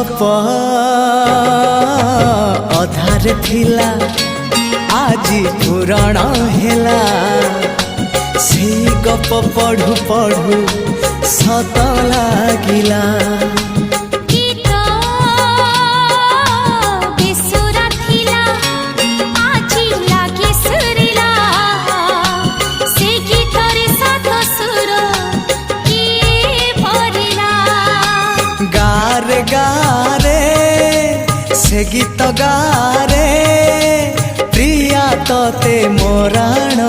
गप अधार थिला आजी पुराण हेला से गप पढ़ु पढ़ु सत लागिला गारे गारे से गीत गारे प्रिया तोते मोराण